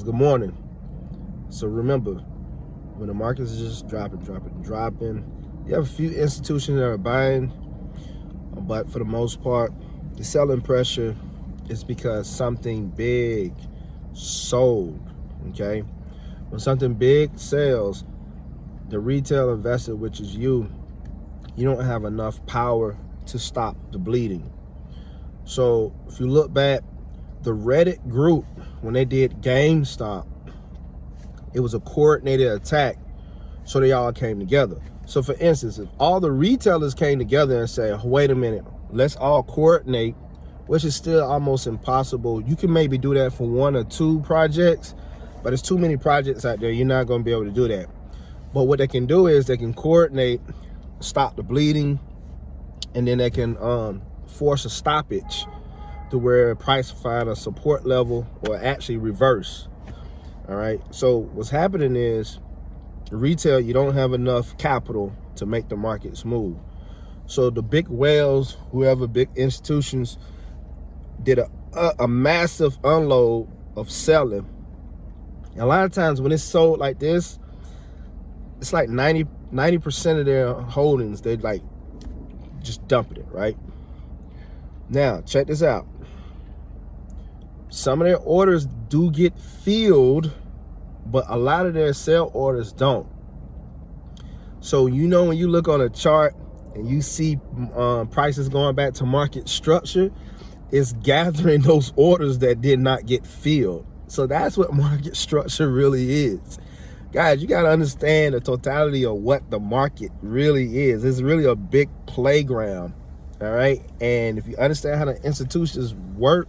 Good morning. So remember, when the market is just dropping, you have a few institutions that are buying, but for the most part, the selling pressure is because something big sold, okay? When something big sells, the retail investor, which is you don't have enough power to stop the bleeding. So if you look back, the Reddit group, when they did GameStop, it was a coordinated attack, so they all came together. So for instance, if all the retailers came together and say, wait a minute, let's all coordinate, which is still almost impossible. You can maybe do that for one or two projects, but there's too many projects out there, you're not gonna be able to do that. But what they can do is they can coordinate, stop the bleeding, and then they can force a stoppage to where price find a support level or actually reverse. All right, so what's happening is retail, you don't have enough capital to make the markets move. So the big whales, whoever, big institutions, did a massive unload of selling. And a lot of times when it's sold like this, it's like 90% of their holdings, they like just dumping it, right? Now, check this out. Some of their orders do get filled, but a lot of their sell orders don't. So, you know, when you look on a chart and you see prices going back to market structure, it's gathering those orders that did not get filled. So that's what market structure really is. Guys, you got to understand the totality of what the market really is. It's really a big playground, all right? And if you understand how the institutions work,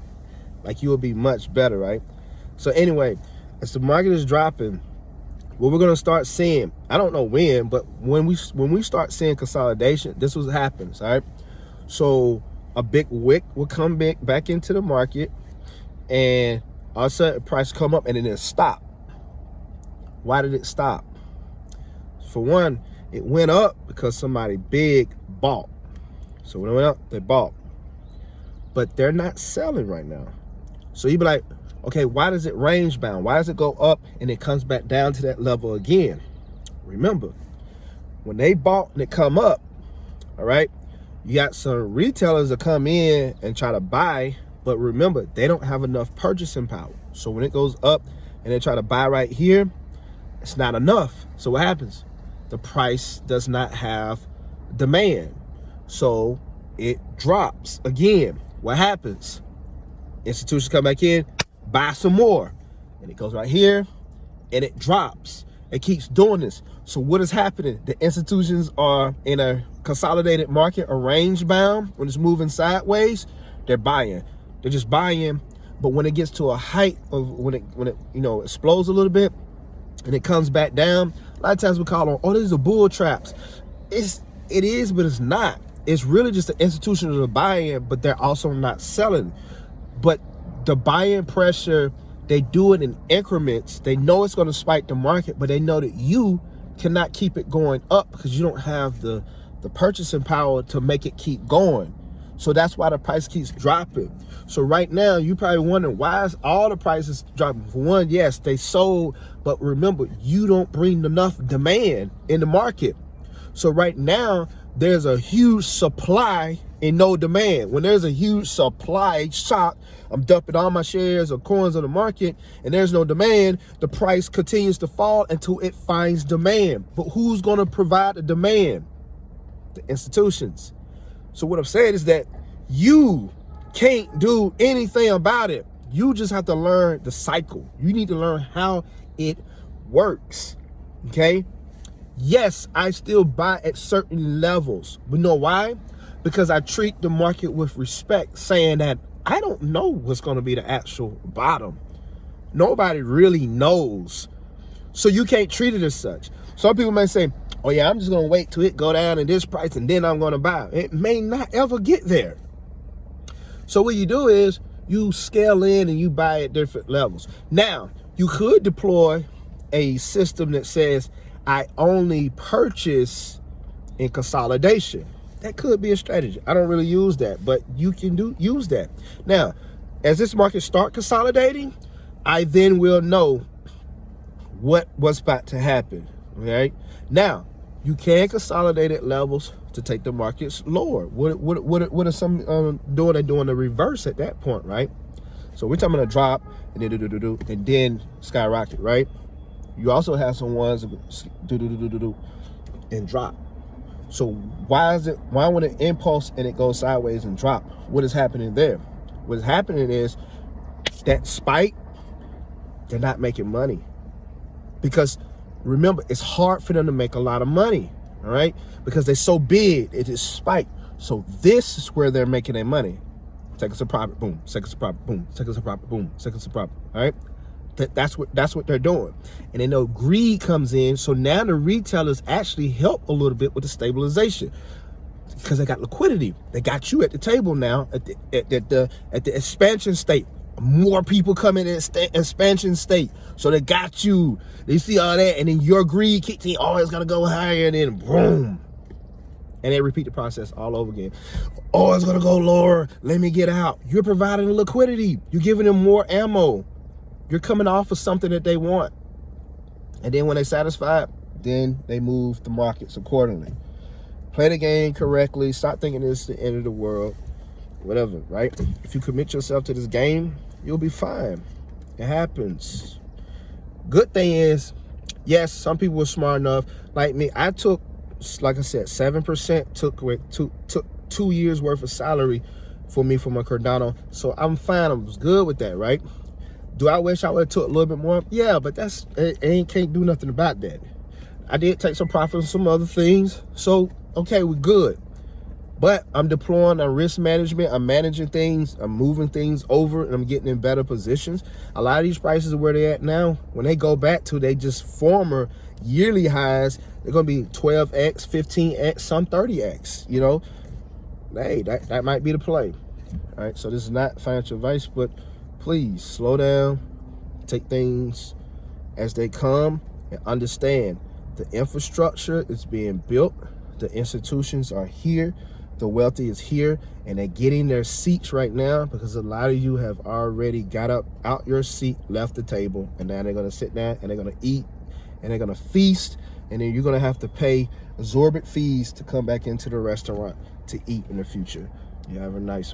like, you will be much better, right? So anyway, as the market is dropping, what we're gonna start seeing, I don't know when, but when we start seeing consolidation, this is what happens, all right? So a big wick will come back into the market, and all of a sudden price come up and then it stop. Why did it stop? For one, it went up because somebody big bought. So when it went up, they bought. But they're not selling right now. So you be like, okay, why does it range bound? Why does it go up and it comes back down to that level again? Remember, when they bought and it come up, all right, you got some retailers that come in and try to buy, but remember, they don't have enough purchasing power. So when it goes up and they try to buy right here, it's not enough. So what happens? The price does not have demand. So it drops again. What happens? Institutions come back in, buy some more, and it goes right here and it drops. It keeps doing this. So what is happening? The institutions are in a consolidated market, a range bound. When it's moving sideways, they're buying. They're just buying. But when it gets to a height of when it explodes a little bit and it comes back down, a lot of times we call them, oh, these are bull traps. It is, but it's not. It's really just the institutions that are buying, but they're also not selling. But the buying pressure, they do it in increments. They know it's going to spike the market, but they know that you cannot keep it going up because you don't have the purchasing power to make it keep going. So that's why the price keeps dropping. So right now, you probably wondering, why is all the prices dropping? For one, yes, they sold, but remember, you don't bring enough demand in the market. So right now, there's a huge supply and no demand. When there's a huge supply shock, I'm dumping all my shares or coins on the market and there's no demand, the price continues to fall until it finds demand. But who's going to provide the demand? The institutions. So what I'm saying is that you can't do anything about it. You just have to learn the cycle. You need to learn how it works, okay? Yes, I still buy at certain levels. But you know why? Because I treat the market with respect, saying that I don't know what's going to be the actual bottom. Nobody really knows. So you can't treat it as such. Some people may say, oh yeah, I'm just going to wait till it go down in this price and then I'm going to buy. It may not ever get there. So what you do is you scale in and you buy at different levels. Now, you could deploy a system that says, I only purchase in consolidation. That could be a strategy. I don't really use that, but you can use that. Now, as this market start consolidating, I then will know what's about to happen. Right now, you can consolidate at levels to take the markets lower. What are some doing? They're doing the reverse at that point, right? So we're talking about a drop and then skyrocket, right? You also have some ones and drop. So why when it impulse and it goes sideways and drop? What is happening there? What is happening is that spike, they're not making money. Because remember, it's hard for them to make a lot of money, all right? Because they're so big, it is spiked. So this is where they're making their money. Seconds of profit, boom. Seconds of profit, boom. Seconds of profit, boom. Seconds of profit, all right? That's what they're doing. And they know greed comes in, so now the retailers actually help a little bit with the stabilization because they got liquidity. They got you at the table now at the expansion state. More people come in expansion state, so they got you. They see all that, and then your greed kicks in. Oh, it's gonna go higher, and then boom, and they repeat the process all over again. Oh, it's gonna go lower. Let me get out. You're providing liquidity. You're giving them more ammo. You're coming off of something that they want, and then when they're satisfied, then they move the markets accordingly. Play the game correctly. Stop thinking it's the end of the world. Whatever, right? If you commit yourself to this game, you'll be fine. It happens. Good thing is, yes, some people were smart enough. Like me, I took, like I said, 7% took 2 years worth of salary for me for my Cardano. So I'm fine. I was good with that, right? Do I wish I would have took a little bit more? Yeah, but can't do nothing about that. I did take some profit on some other things. So, okay, we're good. But I'm deploying a risk management. I'm managing things. I'm moving things over, and I'm getting in better positions. A lot of these prices are where they're at now. When they go back to they just former yearly highs, they're going to be 12x, 15x, some 30x, you know. Hey, that might be the play. All right, so this is not financial advice, but please slow down, take things as they come, and understand the infrastructure is being built. The institutions are here. The wealthy is here, and they're getting their seats right now because a lot of you have already got up out your seat, left the table, and now they're going to sit down and they're going to eat and they're going to feast, and then you're going to have to pay exorbitant fees to come back into the restaurant to eat in the future. You have a nice one.